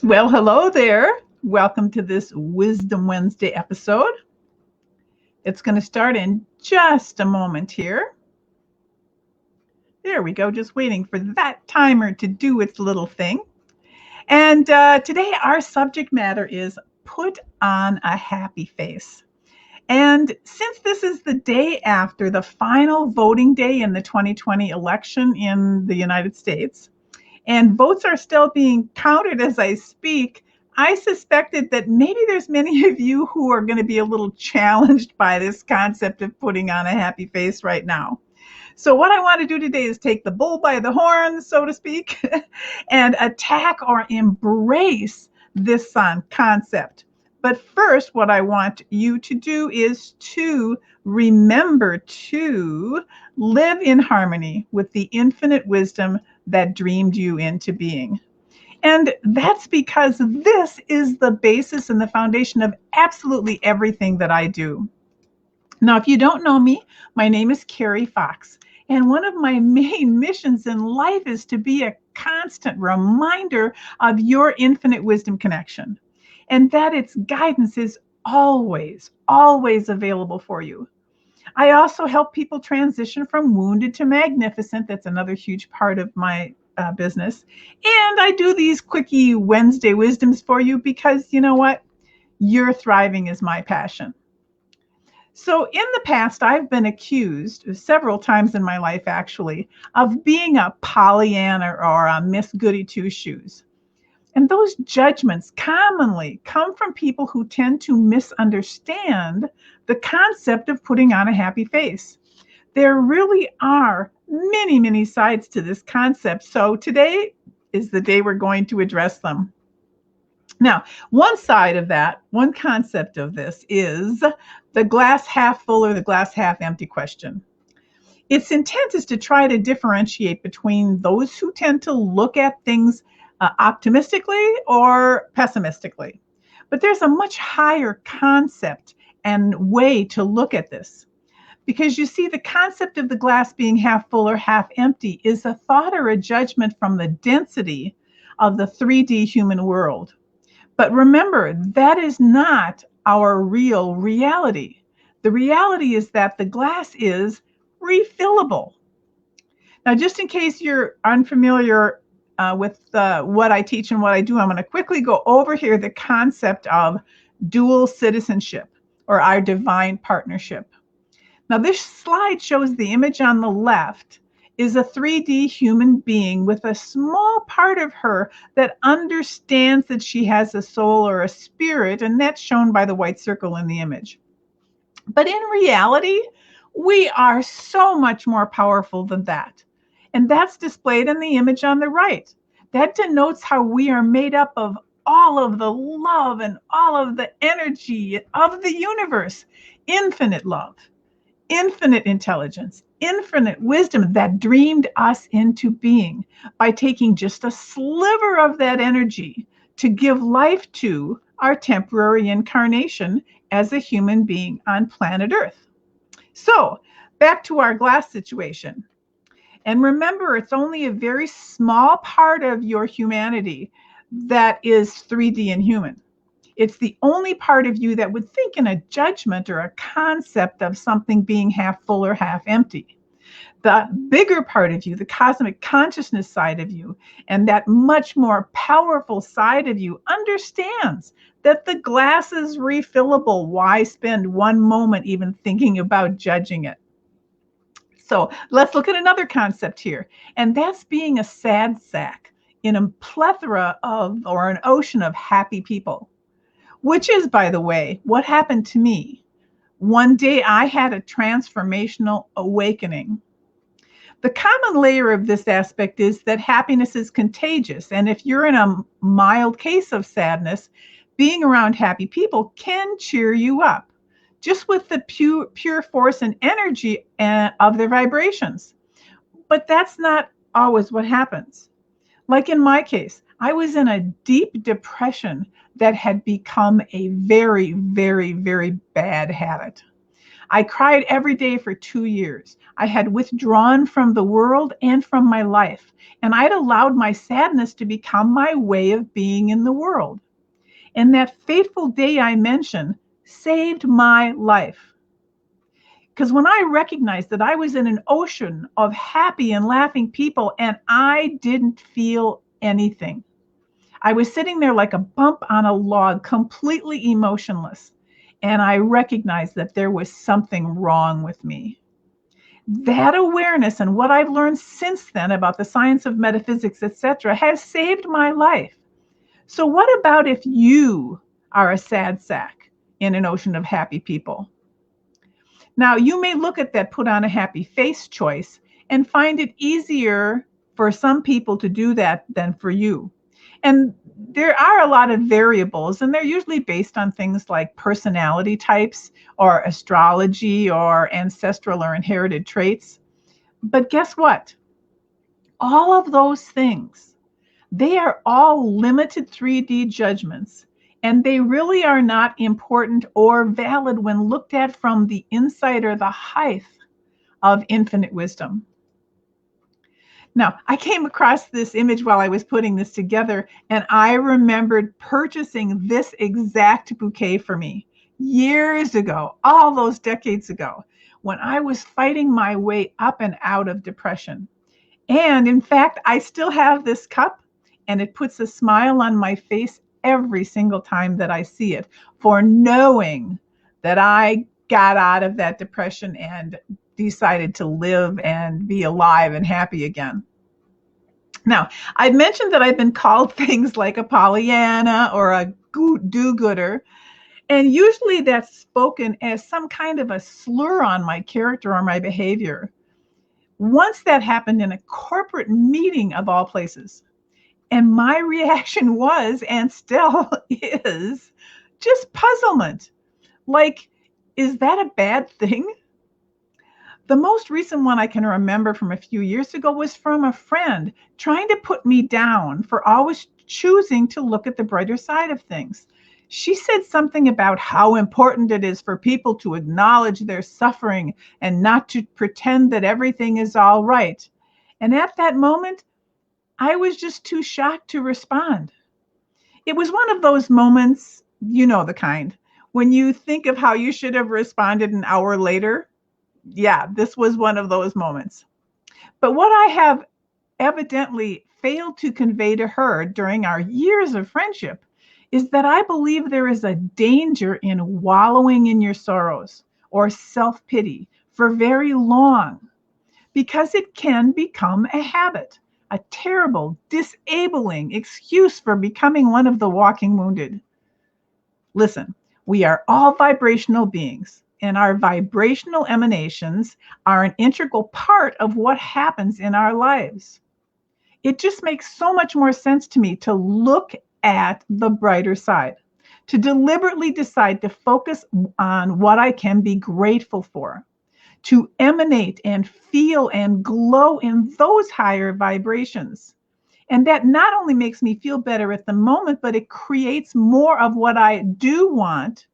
Well, hello there. Welcome to this Wisdom Wednesday episode. It's going to start in just a moment here. There we go, just waiting for that timer to do its little thing. And today, our subject matter is put on a happy face. And since this is the day after the final voting day in the 2020 election in the United States, and votes are still being counted as I speak, I suspected that maybe there's many of you who are going to be a little challenged by this concept of putting on a happy face right now. So what I want to do today is take the bull by the horns, so to speak, and attack or embrace this concept. But first, what I want you to do is to remember to live in harmony with the infinite wisdom that dreamed you into being. And that's because this is the basis and the foundation of absolutely everything that I do. Now, if you don't know me, my name is Carrie Fox. And one of my main missions in life is to be a constant reminder of your infinite wisdom connection, and that its guidance is always, always available for you. I also help people transition from wounded to magnificent. That's another huge part of my business. And I do these quickie Wednesday wisdoms for you because you know what? Your thriving is my passion. So in the past, I've been accused several times in my life, actually, of being a Pollyanna or a Miss Goody Two Shoes. And those judgments commonly come from people who tend to misunderstand the concept of putting on a happy face. There really are many, many sides to this concept. So today is the day we're going to address them. Now, one side of that, one concept of this is the glass half full or the glass half empty question. Its intent is to try to differentiate between those who tend to look at things optimistically or pessimistically. But there's a much higher concept and way to look at this. Because you see, the concept of the glass being half full or half empty is a thought or a judgment from the density of the 3D human world. But remember, that is not our real reality. The reality is that the glass is refillable. Now, just in case you're unfamiliar with what I teach and what I do, I'm going to quickly go over here the concept of dual citizenship or our divine partnership. Now, this slide shows the image on the left is a 3D human being with a small part of her that understands that she has a soul or a spirit, and that's shown by the white circle in the image. But in reality, we are so much more powerful than that. And that's displayed in the image on the right. That denotes how we are made up of all of the love and all of the energy of the universe, infinite love, infinite intelligence, infinite wisdom that dreamed us into being by taking just a sliver of that energy to give life to our temporary incarnation as a human being on planet Earth. So back to our glass situation. And remember, it's only a very small part of your humanity that is 3D and human. It's the only part of you that would think in a judgment or a concept of something being half full or half empty. The bigger part of you, the cosmic consciousness side of you, and that much more powerful side of you understands that the glass is refillable. Why spend one moment even thinking about judging it? So let's look at another concept here, and that's being a sad sack in a plethora of, or an ocean of happy people. Which is, by the way, what happened to me. One day I had a transformational awakening. The common layer of this aspect is that happiness is contagious. And if you're in a mild case of sadness, being around happy people can cheer you up, just with the pure force and energy of their vibrations. But that's not always what happens. Like in my case, I was in a deep depression that had become a very, very, very bad habit. I cried every day for 2 years. I had withdrawn from the world and from my life, and I'd allowed my sadness to become my way of being in the world. And that fateful day I mentioned saved my life. Because when I recognized that I was in an ocean of happy and laughing people and I didn't feel anything, I was sitting there like a bump on a log, completely emotionless. And I recognized that there was something wrong with me. That awareness and what I've learned since then about the science of metaphysics, etc., has saved my life. So what about if you are a sad sack in an ocean of happy people? Now, you may look at that put on a happy face choice and find it easier for some people to do that than for you. And there are a lot of variables, and they're usually based on things like personality types or astrology or ancestral or inherited traits. But guess what? All of those things, they are all limited 3D judgments, and they really are not important or valid when looked at from the insight or the height of infinite wisdom. Now, I came across this image while I was putting this together, and I remembered purchasing this exact bouquet for me years ago, all those decades ago, when I was fighting my way up and out of depression. And in fact, I still have this cup, and it puts a smile on my face every single time that I see it, for knowing that I got out of that depression and decided to live and be alive and happy again. Now, I've mentioned that I've been called things like a Pollyanna or a do-gooder, and usually that's spoken as some kind of a slur on my character or my behavior. Once that happened in a corporate meeting of all places, and my reaction was, and still is, just puzzlement. Like, is that a bad thing? The most recent one I can remember from a few years ago was from a friend trying to put me down for always choosing to look at the brighter side of things. She said something about how important it is for people to acknowledge their suffering and not to pretend that everything is all right. And at that moment, I was just too shocked to respond. It was one of those moments, you know the kind, when you think of how you should have responded an hour later. Yeah, this was one of those moments. But what I have evidently failed to convey to her during our years of friendship is that I believe there is a danger in wallowing in your sorrows or self-pity for very long, because it can become a habit, a terrible, disabling excuse for becoming one of the walking wounded. Listen, we are all vibrational beings, and our vibrational emanations are an integral part of what happens in our lives. It just makes so much more sense to me to look at the brighter side, to deliberately decide to focus on what I can be grateful for, to emanate and feel and glow in those higher vibrations. And that not only makes me feel better at the moment, but it creates more of what I do want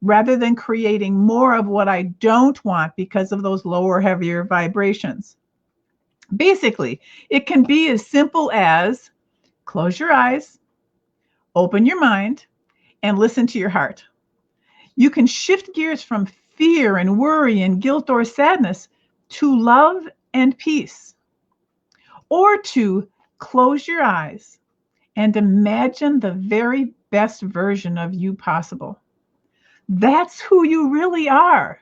rather than creating more of what I don't want because of those lower, heavier vibrations. Basically, it can be as simple as close your eyes, open your mind, and listen to your heart. You can shift gears from fear and worry and guilt or sadness to love and peace, or to close your eyes and imagine the very best version of you possible. That's who you really are.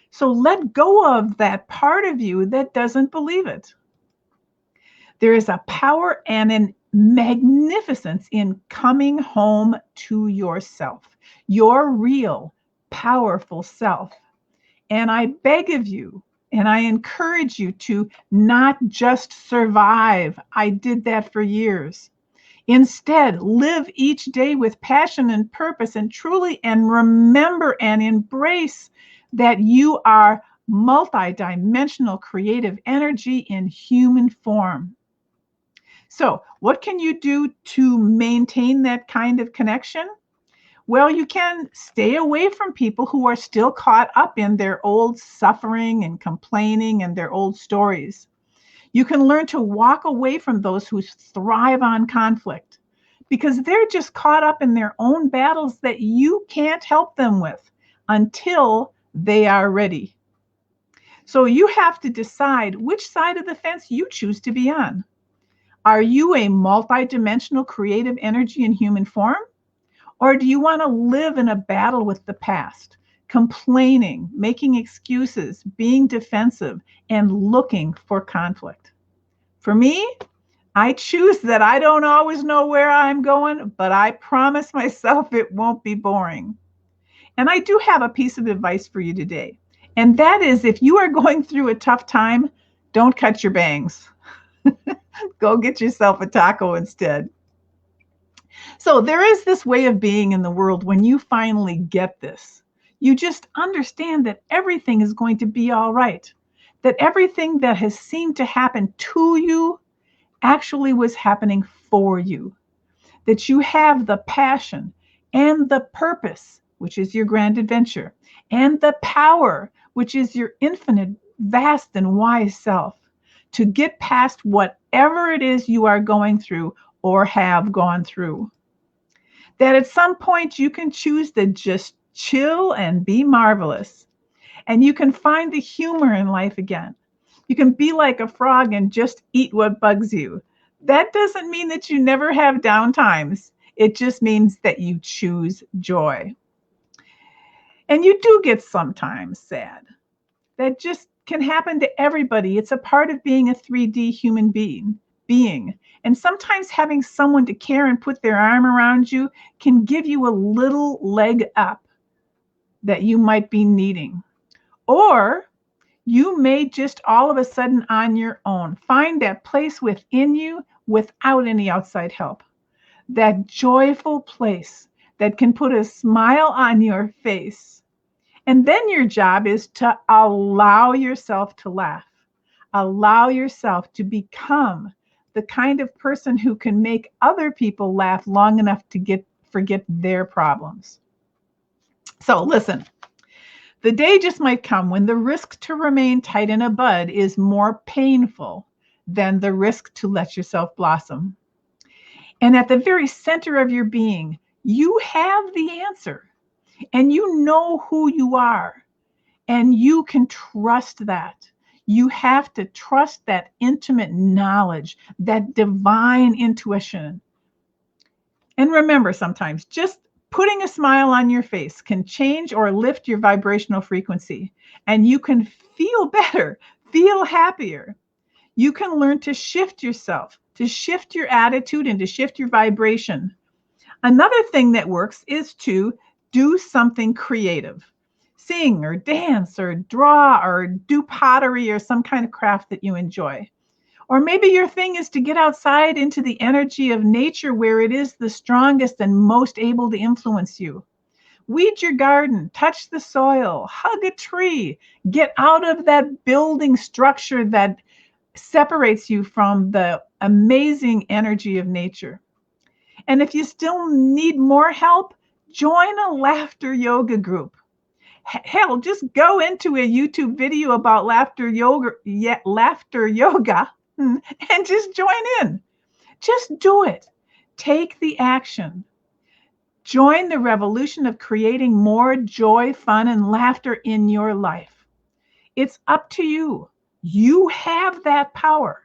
So let go of that part of you that doesn't believe it. There is a power and a magnificence in coming home to yourself, your real, powerful self. And I beg of you, and I encourage you to not just survive. I did that for years. Instead, live each day with passion and purpose, and truly and remember and embrace that you are multidimensional creative energy in human form. So, what can you do to maintain that kind of connection? Well, you can stay away from people who are still caught up in their old suffering and complaining and their old stories. You can learn to walk away from those who thrive on conflict because they're just caught up in their own battles that you can't help them with until they are ready. So you have to decide which side of the fence you choose to be on. Are you a multidimensional creative energy in human form? Or do you want to live in a battle with the past, complaining, making excuses, being defensive, and looking for conflict? For me, I choose that I don't always know where I'm going, but I promise myself it won't be boring. And I do have a piece of advice for you today. And that is if you are going through a tough time, don't cut your bangs. Go get yourself a taco instead. So there is this way of being in the world when you finally get this. You just understand that everything is going to be all right. That everything that has seemed to happen to you actually was happening for you. That you have the passion and the purpose, which is your grand adventure, and the power, which is your infinite, vast, and wise self, to get past whatever it is you are going through or have gone through. That at some point you can choose to just chill and be marvelous. And you can find the humor in life again. You can be like a frog and just eat what bugs you. That doesn't mean that you never have down times. It just means that you choose joy. And you do get sometimes sad. That just can happen to everybody. It's a part of being a 3D human being. And sometimes having someone to care and put their arm around you can give you a little leg up that you might be needing. Or you may just all of a sudden on your own find that place within you without any outside help. That joyful place that can put a smile on your face. And then your job is to allow yourself to laugh. Allow yourself to become the kind of person who can make other people laugh long enough to forget their problems. So listen, the day just might come when the risk to remain tight in a bud is more painful than the risk to let yourself blossom. And at the very center of your being, you have the answer, and you know who you are, and you can trust that. You have to trust that intimate knowledge, that divine intuition. And remember, sometimes just putting a smile on your face can change or lift your vibrational frequency, and you can feel better, feel happier. You can learn to shift yourself, to shift your attitude, and to shift your vibration. Another thing that works is to do something creative. Sing or dance or draw or do pottery or some kind of craft that you enjoy. Or maybe your thing is to get outside into the energy of nature where it is the strongest and most able to influence you. Weed your garden, touch the soil, hug a tree, get out of that building structure that separates you from the amazing energy of nature. And if you still need more help, join a laughter yoga group. Hell, just go into a YouTube video about laughter yoga, and just join in. Just do it. Take the action. Join the revolution of creating more joy, fun, and laughter in your life. It's up to you. You have that power.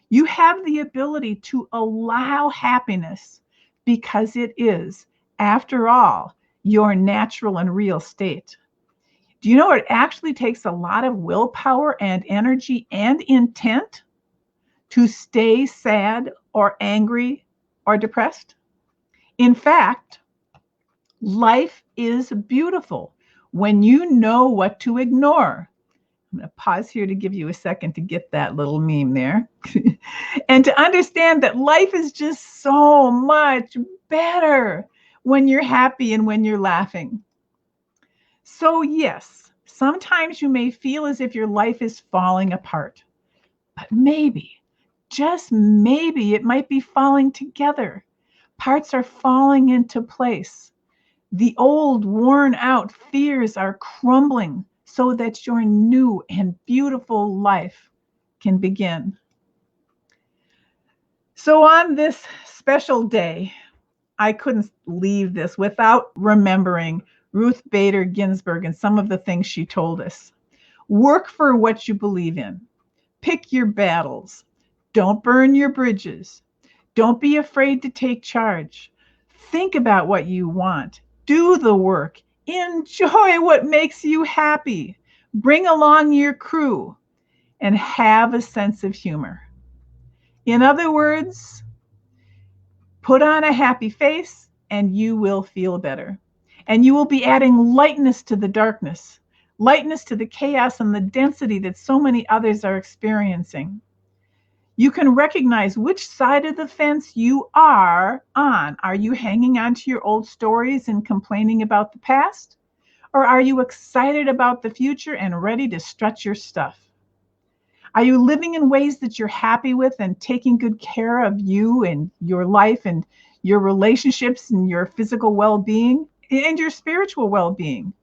You have the ability to allow happiness because it is, after all, your natural and real state. Do you know it actually takes a lot of willpower and energy and intent to stay sad or angry or depressed? In fact, life is beautiful when you know what to ignore. I'm going to pause here to give you a second to get that little meme there. And to understand that life is just so much better when you're happy and when you're laughing. So yes, sometimes you may feel as if your life is falling apart, but maybe, just maybe, it might be falling together. Parts are falling into place. The old, worn out fears are crumbling so that your new and beautiful life can begin. So on this special day, I couldn't leave this without remembering Ruth Bader Ginsburg and some of the things she told us. Work for what you believe in. Pick your battles. Don't burn your bridges. Don't be afraid to take charge. Think about what you want. Do the work. Enjoy what makes you happy. Bring along your crew and have a sense of humor. In other words, put on a happy face and you will feel better. And you will be adding lightness to the darkness, lightness to the chaos and the density that so many others are experiencing. You can recognize which side of the fence you are on. Are you hanging on to your old stories and complaining about the past? Or are you excited about the future and ready to strut your stuff? Are you living in ways that you're happy with and taking good care of you and your life and your relationships and your physical well-being and your spiritual well-being?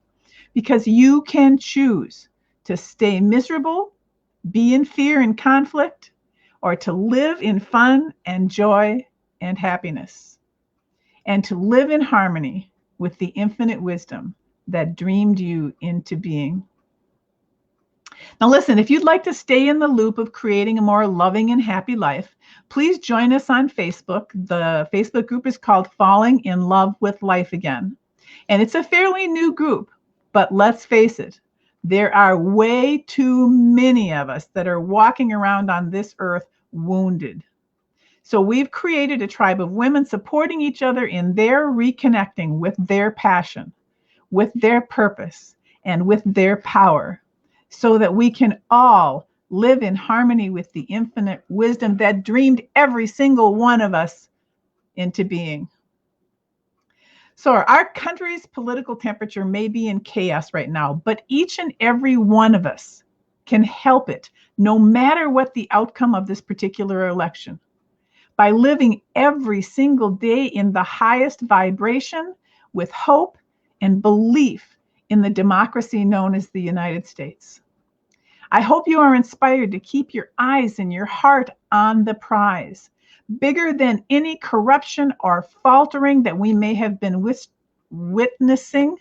Because you can choose to stay miserable, be in fear and conflict, or to live in fun and joy and happiness, and to live in harmony with the infinite wisdom that dreamed you into being. Now listen, if you'd like to stay in the loop of creating a more loving and happy life, please join us on Facebook. The Facebook group is called Falling in Love with Life Again. And it's a fairly new group, but let's face it, there are way too many of us that are walking around on this earth wounded. So we've created a tribe of women supporting each other in their reconnecting with their passion, with their purpose, and with their power, so that we can all live in harmony with the infinite wisdom that dreamed every single one of us into being. So our country's political temperature may be in chaos right now, but each and every one of us can help it, no matter what the outcome of this particular election, by living every single day in the highest vibration with hope and belief in the democracy known as the United States. I hope you are inspired to keep your eyes and your heart on the prize, bigger than any corruption or faltering that we may have been witnessing.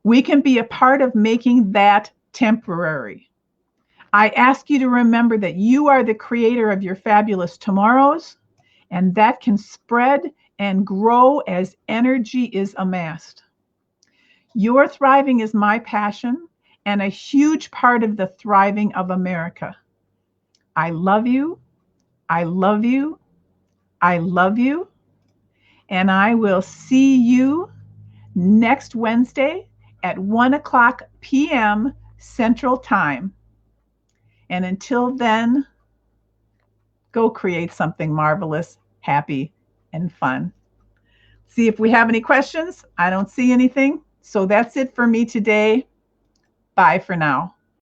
We can be a part of making that temporary. I ask you to remember that you are the creator of your fabulous tomorrows, and that can spread and grow as energy is amassed. Your thriving is my passion and a huge part of the thriving of America. I love you. I love you. I love you. And I will see you next Wednesday at 1:00 p.m. Central Time. And until then, go create something marvelous, happy, and fun. See if we have any questions. I don't see anything. So that's it for me today. Bye for now.